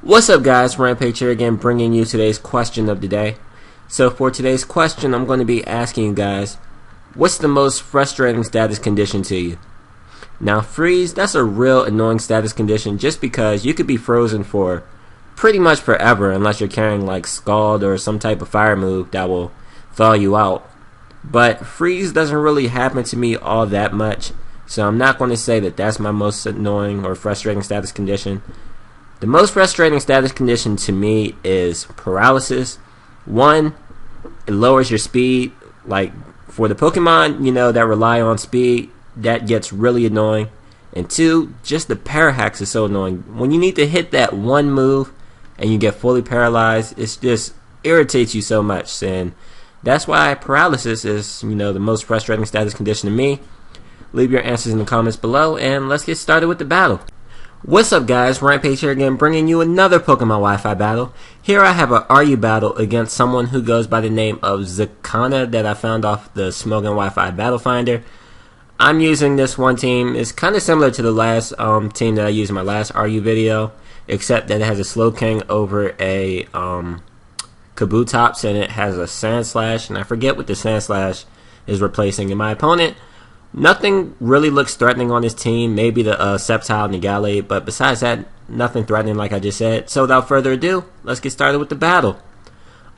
What's up, guys? Rampage here again, bringing you today's question of the day. So for today's question, I'm going to be asking you guys, what's the most frustrating status condition to you? Now, freeze, that's a real annoying status condition just because you could be frozen for pretty much forever unless you're carrying like Scald or some type of fire move that will thaw you out. But freeze doesn't really happen to me all that much, so I'm not going to say that that's my most annoying or frustrating status condition. The most frustrating status condition to me is paralysis. One, it lowers your speed. Like for the Pokemon, that rely on speed, that gets really annoying. And two, just the parahacks is so annoying. When you need to hit that one move and you get fully paralyzed, it just irritates you so much. And that's why paralysis is, the most frustrating status condition to me. Leave your answers in the comments below, and let's get started with the battle. What's up, guys? Rampage here again, bringing you another Pokemon Wi-Fi battle. Here I have a RU battle against someone who goes by the name of Zacana that I found off the Smogon Wi-Fi Battle Finder. I'm using this one team. It's kind of similar to the last team that I used in my last RU video, except that it has a Slowking over a Kabutops, and it has a Sandslash, and I forget what the Sandslash is replacing. And my opponent, nothing really looks threatening on this team. Maybe the Sceptile and the Gallade, but besides that, nothing threatening like I just said. So without further ado, let's get started with the battle.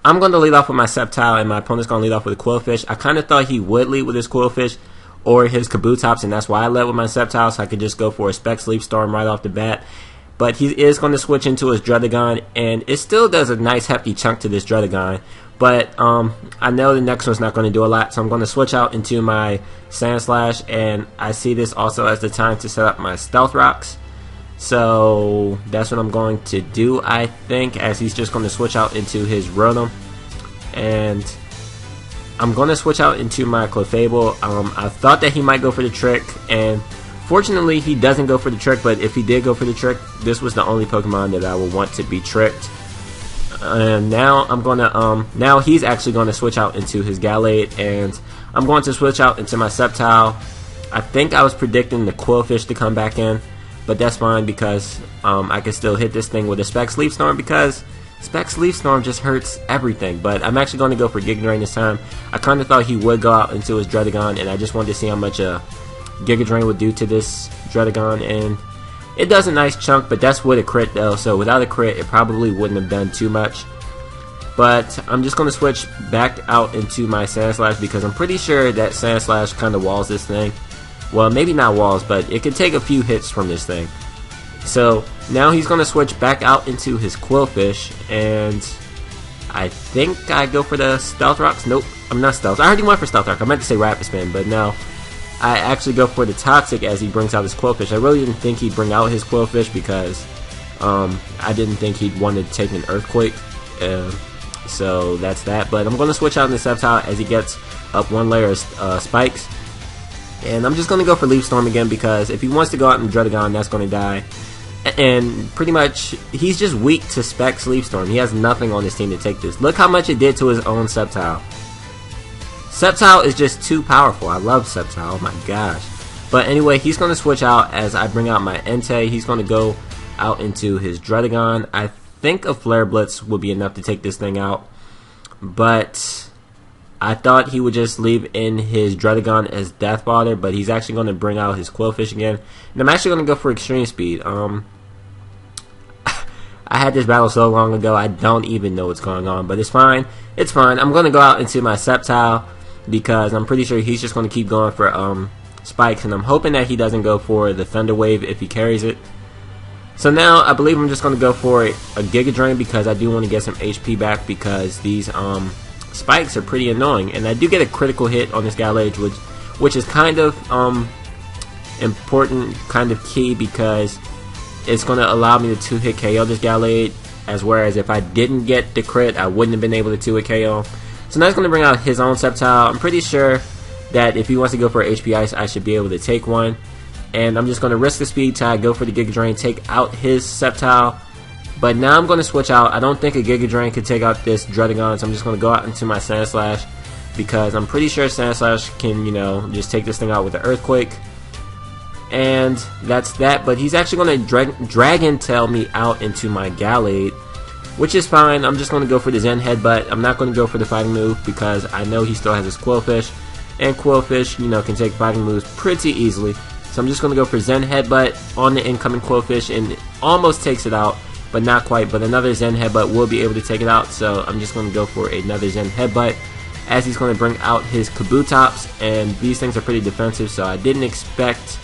I'm going to lead off with my Sceptile, and my opponent's going to lead off with a Quillfish. I kind of thought he would lead with his Quillfish or his Kabutops, and that's why I led with my Sceptile, so I could just go for a Spec Sleep Storm right off the bat. But he is going to switch into his Druddigon, and it still does a nice hefty chunk to this Druddigon. But I know the next one's not going to do a lot, so I'm going to switch out into my Sandslash, and I see this also as the time to set up my Stealth Rocks. So that's what I'm going to do, I think, as he's just going to switch out into his Rotom. And I'm going to switch out into my Clefable. I thought that he might go for the trick, and fortunately he doesn't go for the trick, but if he did go for the trick, this was the only Pokemon that I would want to be tricked. And now I'm gonna now he's actually gonna switch out into his Gallade, and I'm going to switch out into my Sceptile. I think I was predicting the Quillfish to come back in, but that's fine because I can still hit this thing with a Spec Sleep Storm, because Spec Sleep Storm just hurts everything. But I'm actually going to go for Giga Drain this time. I kind of thought he would go out into his Druddigon, and I just wanted to see how much Giga Drain would do to this Druddigon, and it does a nice chunk, but that's with a crit though, so without a crit it probably wouldn't have done too much. But I'm just going to switch back out into my Sandslash, because I'm pretty sure that Sandslash kind of walls this thing. Well, maybe not walls, but it could take a few hits from this thing. So now he's going to switch back out into his Quillfish, and I think I go for the Stealth Rocks. Nope, I'm not Stealth. I already went for Stealth Rock. I meant to say Rapid Spin, but no. I actually go for the Toxic as he brings out his Quillfish. I really didn't think he'd bring out his Quillfish because I didn't think he'd want to take an Earthquake. So that's that. But I'm going to switch out in the Sceptile as he gets up one layer of Spikes. And I'm just going to go for Leaf Storm again, because if he wants to go out in Druddigon, that's going to die. And pretty much, he's just weak to Spec Sleep Storm. He has nothing on his team to take this. Look how much it did to his own Sceptile. Sceptile is just too powerful. I love Sceptile. Oh my gosh. But anyway, he's going to switch out as I bring out my Entei. He's going to go out into his Druddigon. I think a Flare Blitz would be enough to take this thing out, but I thought he would just leave in his Druddigon as Death Bother, but he's actually going to bring out his Quillfish again. And I'm actually going to go for Extreme Speed. I had this battle so long ago, I don't even know what's going on, but it's fine. It's fine. I'm going to go out into my Sceptile, because I'm pretty sure he's just going to keep going for Spikes, and I'm hoping that he doesn't go for the Thunder Wave if he carries it. So now I believe I'm just going to go for a Giga Drain, because I do want to get some HP back, because these Spikes are pretty annoying, and I do get a critical hit on this Gallade, which is kind of important, kind of key, because it's going to allow me to 2-hit KO this Gallade, whereas if I didn't get the crit, I wouldn't have been able to 2-hit KO. So now he's going to bring out his own Sceptile. I'm pretty sure that if he wants to go for HP Ice, I should be able to take one. And I'm just going to risk the Speed Tag, go for the Giga Drain, take out his Sceptile. But now I'm going to switch out. I don't think a Giga Drain could take out this Druddigon, so I'm just going to go out into my Sandslash, because I'm pretty sure Sandslash can, just take this thing out with the Earthquake. And that's that. But he's actually going to Dragon Tail me out into my Gallade, which is fine. I'm just going to go for the Zen Headbutt. I'm not going to go for the fighting move because I know he still has his Quillfish, and Quillfish, you know, can take fighting moves pretty easily. So I'm just going to go for Zen Headbutt on the incoming Quillfish, and it almost takes it out, but not quite. But another Zen Headbutt will be able to take it out, so I'm just going to go for another Zen Headbutt as he's going to bring out his Kabutops, and these things are pretty defensive, so I didn't expect,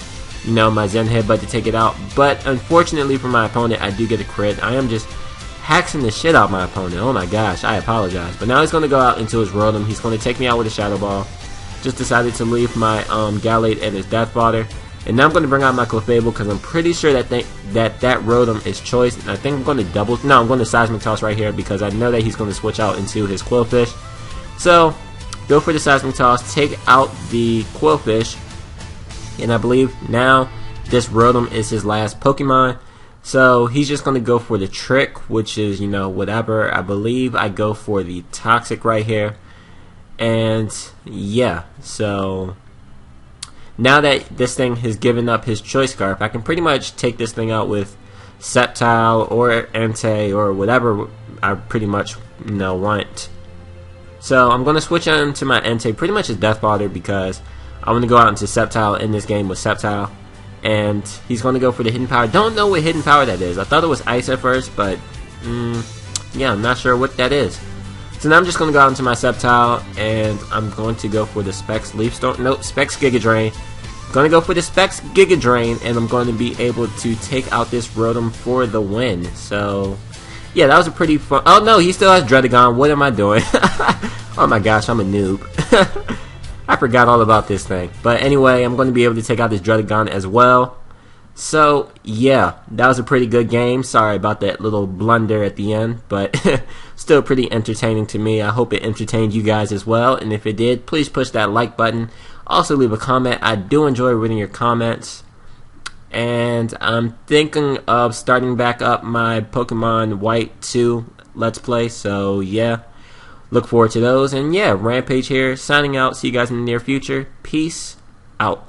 you know, my Zen Headbutt to take it out. But unfortunately for my opponent, I do get a crit. I am just hacking the shit out of my opponent. Oh my gosh, I apologize. But now he's going to go out into his Rotom. He's going to take me out with a Shadow Ball. Just decided to leave my Gallade and his Death Fodder. And now I'm going to bring out my Clefable because I'm pretty sure that that Rotom is choice. And I think I'm going to I'm going to Seismic Toss right here because I know that he's going to switch out into his Quillfish. So, go for the Seismic Toss, take out the Quillfish. And I believe now this Rotom is his last Pokemon. So he's just going to go for the Trick, which is, you know, whatever. I believe I go for the Toxic right here. And yeah, so now that this thing has given up his Choice Scarf, I can pretty much take this thing out with Sceptile or Entei or whatever I pretty much, you know, want. So I'm going to switch on to my Entei, pretty much as Death Fodder, because I want to go out into Sceptile in this game with Sceptile. And he's going to go for the Hidden Power. Don't know what Hidden Power that is. I thought it was Ice at first, but yeah, I'm not sure what that is. So now I'm just going to go out into my Sceptile, and I'm going to go for the Specs Leaf Storm. Nope, Specs Giga Drain. I'm going to go for the Specs Giga Drain, and I'm going to be able to take out this Rotom for the win. So yeah, that was a pretty fun. Oh no, he still has Dredagon. What am I doing? Oh my gosh, I'm a noob. I forgot all about this thing. But anyway, I'm going to be able to take out this Dredagon as well. So yeah, that was a pretty good game. Sorry about that little blunder at the end, but still pretty entertaining to me. I hope it entertained you guys as well. And if it did, please push that like button. Also leave a comment. I do enjoy reading your comments. And I'm thinking of starting back up my Pokemon White 2 Let's Play. So yeah, look forward to those. And yeah, Rampage here, signing out. See you guys in the near future. Peace out.